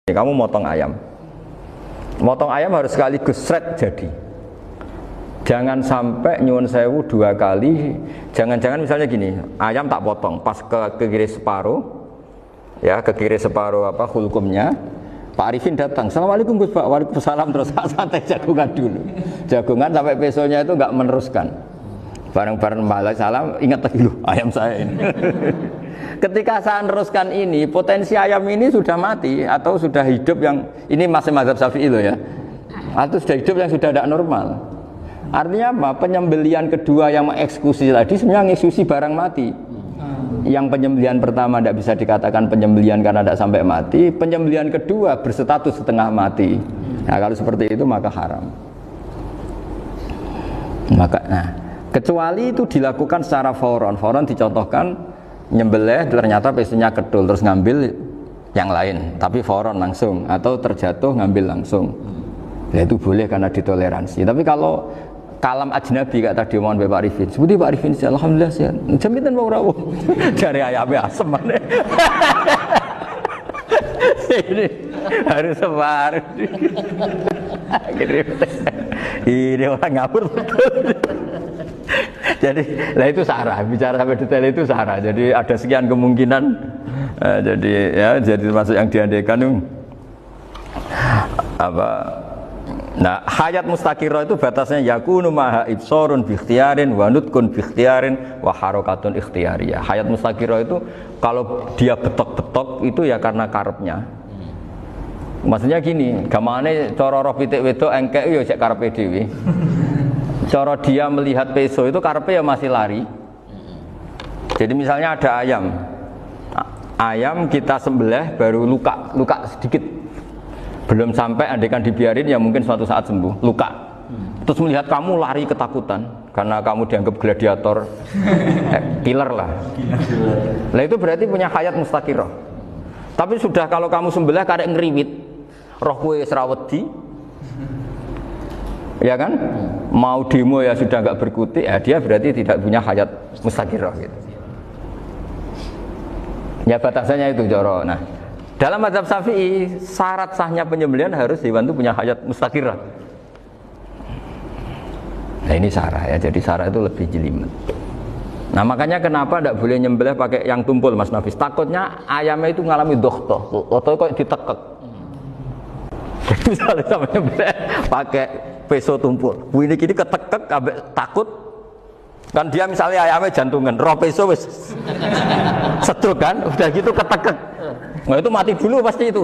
Kamu motong ayam. Motong ayam harus sekaligus sret jadi. Jangan sampai nyuwun sewu 2 kali. Jangan-jangan misalnya gini, ayam tak potong, pas ke kiri separuh, ya ke kiri separuh apa hulkumnya. Pak Arifin datang, Assalamualaikum Gus Pak, waalaikumsalam, terus santai jagungan dulu. Jagungan sampai pesonya itu nggak meneruskan. Bareng-bareng balik salam, ingat lagi loh ayam saya ini. Ketika saya meneruskan ini, potensi ayam ini sudah mati atau sudah hidup yang ini masih mazhab Syafi'i loh ya. Atau sudah hidup yang sudah tidak normal. Artinya apa? Penyembelian kedua yang mengeksekusi tadi sebenarnya mengeksekusi barang mati. Yang penyembelian pertama tidak bisa dikatakan penyembelian karena tidak sampai mati. Penyembelian kedua berstatus setengah mati. Nah kalau seperti itu maka haram. Kecuali itu dilakukan secara fauron. Fauron dicontohkan nyembelih ternyata pesunya kedul terus ngambil yang lain tapi fauron langsung atau terjatuh ngambil langsung ya itu boleh karena ditoleransi. Tapi kalau kalam ajnabi kayak tadi mohon Pak Arifin seperti Pak Arifin alhamdulillah sehat jaminan mau rawuh dari ayamnya asem mana ini harus sebar ini orang ngapur jadi, lah itu sarah. Bicara sampai detail itu sarah. Jadi ada sekian kemungkinan. Jadi termasuk yang diandaikan apa? Nah, hayat mustaqirah itu batasnya yakunu maha ibsorun biikhtiarin wa nutkun biikhtiarin wa harakatun ikhtiyariyah. Hayat mustaqirah itu kalau dia betok-betok itu ya karena karepnya. Maksudnya gini, gamane cara roh pitik wedok engkek yo cek karepe dhewe. Cara dia melihat peso itu karpe ya masih lari. Jadi misalnya ada ayam kita sembelih baru luka sedikit, belum sampai andaikan dibiarin ya mungkin suatu saat sembuh luka. Terus melihat kamu lari ketakutan karena kamu dianggap gladiator, killer lah. Nah itu berarti punya hayat mustaqirah. Tapi sudah kalau kamu sembelih karek ngeriwit, roh kowe serawedi. Ya kan? Mau demo ya sudah nggak berkutik, ya dia berarti tidak punya hayat mustaqirah gitu. Ya batasannya itu Joro. Nah, dalam mazhab Syafi'i syarat sahnya penyembelihan harus hewan itu punya hayat mustaqirah. Nah ini sarah ya, jadi sarah itu lebih jelimet. Nah makanya kenapa tidak boleh nyembelih pakai yang tumpul Mas Nafis? Takutnya ayamnya itu mengalami dohtoh, atau kok ditekek. Misalnya sama nyembelih pakai peso tumpul, ini kini ketekek, takut kan dia misalnya ayamnya jantungan, roh peso wis seduk kan, udah gitu ketekek, nah itu mati dulu pasti itu.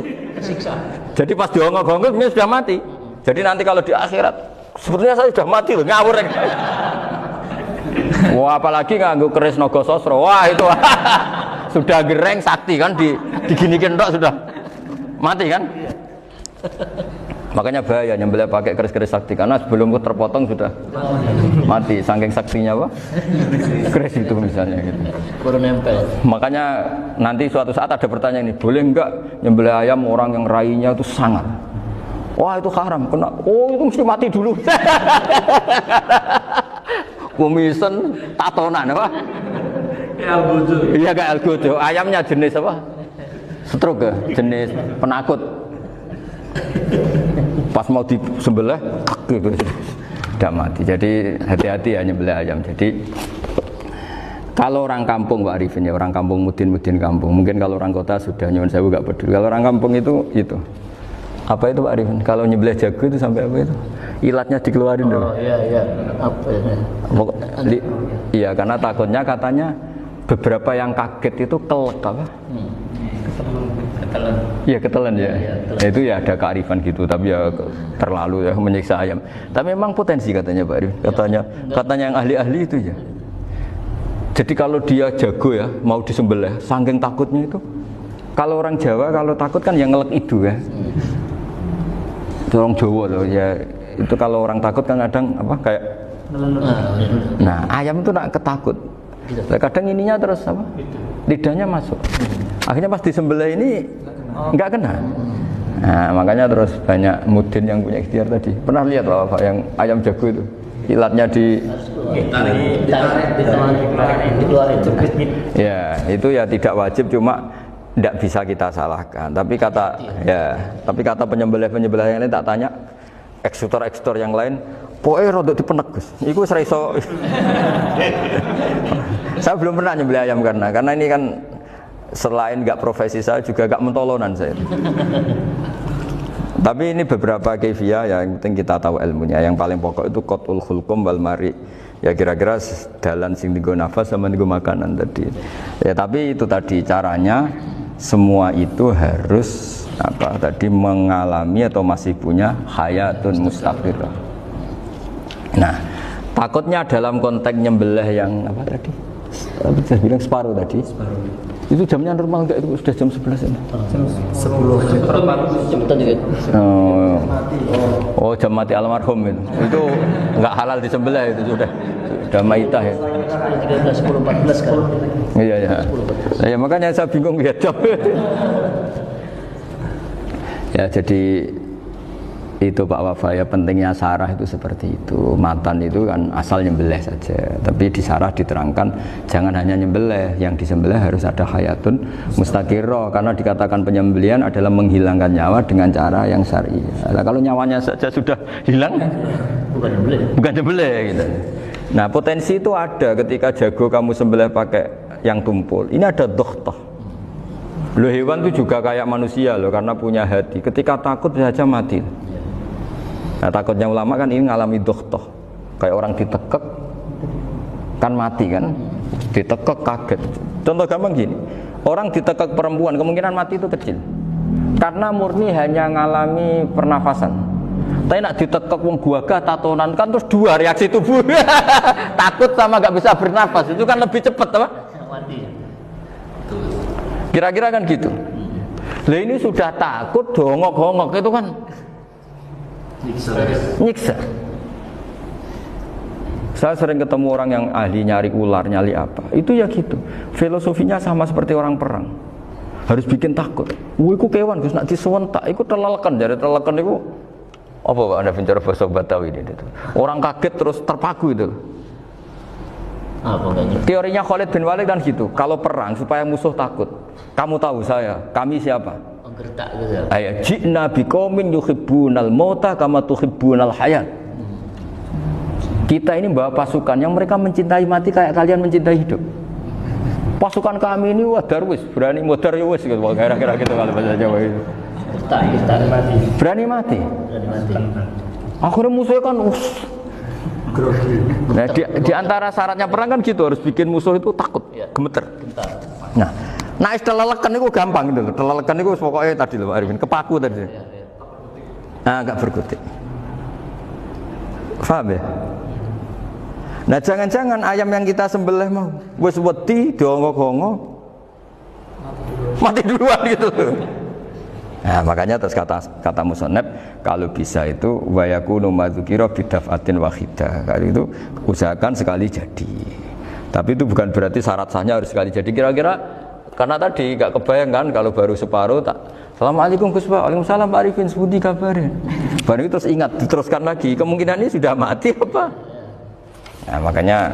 Jadi pas diongok-ongok ini sudah mati. Jadi nanti kalau di akhirat, sepertinya saya sudah mati loh, ngawur. Wah apalagi nganggo keris naga sosro, wah itu sudah gereng sakti kan, diginikin tok sudah mati kan. Makanya bahaya nyembelih pakai keris-keris sakti karena sebelum terpotong sudah mati saking saktinya apa? Keris itu misalnya gitu. Baru nempel. Makanya nanti suatu saat ada pertanyaan ini, boleh enggak nyembelih ayam orang yang rainya itu sangat? Wah itu haram, kena. Oh itu mesti mati dulu. Kumisen tatonan apa? Algojo. Iya kayak algojo. Ayamnya jenis apa? Stroke ya? Jenis penakut. Pas mau disembelih gitu tidak mati. Jadi hati-hati ya nyembelih ayam. Jadi kalau orang kampung Pak Arifin ya, orang kampung mudin kampung. Mungkin kalau orang kota sudah nyuwun sewu enggak peduli. Kalau orang kampung itu apa itu Pak Arifin? Kalau nyembelih jago itu sampai apa itu? Ilatnya dikeluarin dulu. Oh iya. Apa ini? Iya karena takutnya katanya beberapa yang kaget itu kelek apa? Ketelan. Iya ketelan ya. Ya itu ya ada kearifan gitu, tapi ya terlalu ya menyiksa ayam. Tapi memang potensi katanya Pak Arif. Katanya yang ahli-ahli itu ya. Jadi kalau dia jago ya mau disembelih, saking takutnya itu. Kalau orang Jawa kalau takut kan yang ngelek idu ya. Itu orang Jawa loh ya. Itu kalau orang takut kan kadang apa kayak. Nah ayam itu nak ketakut. Kadang ininya terus apa? Lidahnya masuk. Akhirnya pas disembelih ini nggak kena. Nah, makanya terus banyak mudin yang punya ikhtiar tadi. Pernah lihat Bapak yang ayam jago itu? Ilatnya dikeluarin. Ya, itu ya tidak wajib, cuma tidak bisa kita salahkan. Tapi kata penyembelih yang lain tak tanya, eksekutor yang lain, poe rodok dipenek Gus. Iku wis ra iso. Saya belum pernah nyembelih ayam karena ini kan selain nggak profesi saya juga nggak mentolonan saya. Tapi ini beberapa keifiyah yang penting kita tahu ilmunya. Yang paling pokok itu qatul khulqum wal mari. Ya kira-kira dalan sing dienggo nafas sama dienggo makanan tadi. Ya tapi itu tadi caranya semua itu harus mengalami atau masih punya hayatun mustaqirah. Nah, takutnya dalam konteks nyembelih yang apa tadi? Saya bilang separuh tadi. Itu jamnya normal enggak, itu sudah jam 11 ini? Jam 10 jam juga. Oh, jam mati almarhum itu enggak halal disembelih, itu sudah maitah ya. 13:10 14 kan. Iya. Ya makanya saya bingung ya jam. Ya jadi itu Pak Wafa ya, pentingnya sarah itu seperti itu. Matan itu kan asal nyembelih saja, tapi di sarah diterangkan jangan hanya nyembelih, yang disembelih harus ada hayatun mustaqirah, karena dikatakan penyembelihan adalah menghilangkan nyawa dengan cara yang syar'i. Nah, kalau nyawanya saja sudah hilang bukan nyembelih gitu. Nah, potensi itu ada ketika jago kamu sembelih pakai yang tumpul. Ini ada doktoh. Loh, hewan itu juga kayak manusia loh, karena punya hati. Ketika takut bisa saja mati. Nah, takutnya ulama kan ini ngalami doktoh, kayak orang ditekek kan mati kan, ditekek kaget. Contoh gampang gini, orang ditekek perempuan kemungkinan mati itu kecil, karena murni hanya ngalami pernafasan. Tapi nak ditekek wong gagah tatonan kan terus dua reaksi tubuh, takut sama gak bisa bernafas, itu kan lebih cepat apa? Mati. Kira-kira kan gitu. Lah ini sudah takut dongok-dongok itu kan nyiksa. Saya sering ketemu orang yang ahli nyari ular, nyari apa. Itu ya gitu. Filosofinya sama seperti orang perang. Harus bikin takut. Iku kewan Gus nak disewentak, iku telelekan, jare telelekan iku apa Pak Anda bicara bahasa Batawi itu. Orang kaget terus terpaku itu. Apa enggaknya? Teorinya Khalid bin Walid kan gitu. Kalau perang supaya musuh takut. Kamu tahu kami siapa? Gertak gitu ya. Ayat ji'na biqaumin yuhibbunal mauta kama tuhibbunal hayat. Kita ini bawa pasukan yang mereka mencintai mati kayak kalian mencintai hidup. Pasukan kami ini wah darwis, berani modar ya wis gitu, kira-kira gitu kalau bahasa Jawa itu. Gertak mati. Berani mati. Akhirnya musuhnya kan grogi. Nah, di antara syaratnya perang kan gitu, harus bikin musuh itu takut, gemeter. Nah, telelekan itu gampang gitu. Telelekan itu pokoknya tadi loh Pak Arifin, kepaku tadi. Nah, enggak berkutik. Paham ya? Nah, jangan-jangan ayam yang kita sembelih mau wis wedi diongok-ongok mati duluan gitu. Nah, makanya terus kata musannaf kalau bisa itu wa yakunu madzukira bidafatin wahidah. Kalau itu usahakan sekali jadi. Tapi itu bukan berarti syarat sahnya harus sekali jadi. Kira-kira karena tadi gak kebayang kan kalau baru separuh tak Assalamualaikum Gus Pak, waalaikumsalam Pak Arifin, sebuti kabarnya. Baru itu terus ingat, diteruskan lagi, kemungkinan ini sudah mati apa? Nah makanya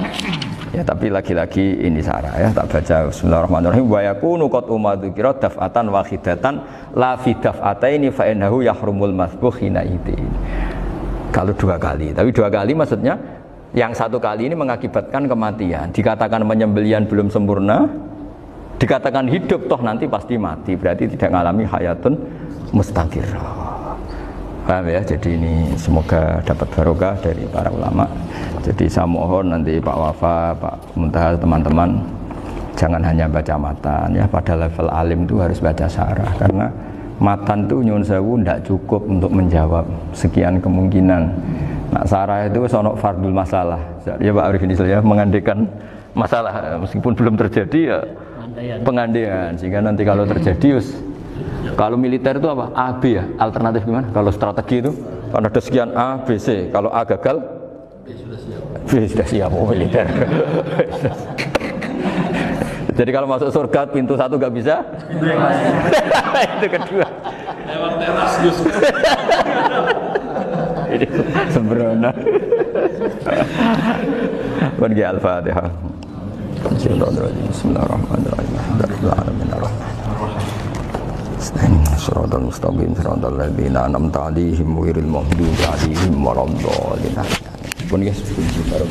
ya tapi lagi-lagi ini sarah ya, tak baca Bismillahirrahmanirrahim wa yakunu qad umadzukira daf'atan wahidatan la fi daf'ataini fa innahu yahrumul masbuh hina idin. Kalau dua kali, tapi dua kali maksudnya yang satu kali ini mengakibatkan kematian, dikatakan penyembelihan belum sempurna, dikatakan hidup toh nanti pasti mati, berarti tidak mengalami hayatun mustaqirah. Paham ya? Jadi ini semoga dapat barokah dari para ulama. Jadi saya mohon nanti Pak Wafa, Pak Muntaha, teman-teman jangan hanya baca matan ya, pada level alim itu harus baca syarah, karena matan itu nyuwun sewu tidak cukup untuk menjawab sekian kemungkinan. Nah, syarah itu sono fardul masalah. Ya Pak Arifin ya, mengandaikan masalah meskipun belum terjadi ya pengandaian, sehingga nanti kalau terjadi kalau militer itu apa? A, B ya, alternatif gimana? Kalau strategi itu kan ada sekian A, B, C, kalau A gagal B sudah siap, oh militer. Jadi kalau masuk surga pintu satu gak bisa itu kedua lewat teras Gus. Ini sembrono. Pergi Al-Fatihah. Bismillahirrahmanirrahim. Alhamdulillahirabbil alamin. nasta'in shiratal mustaqim shiratal ladzina an'amta 'alaihim ghairil maghdubi 'alaihim waladdallin. Pun guys, baru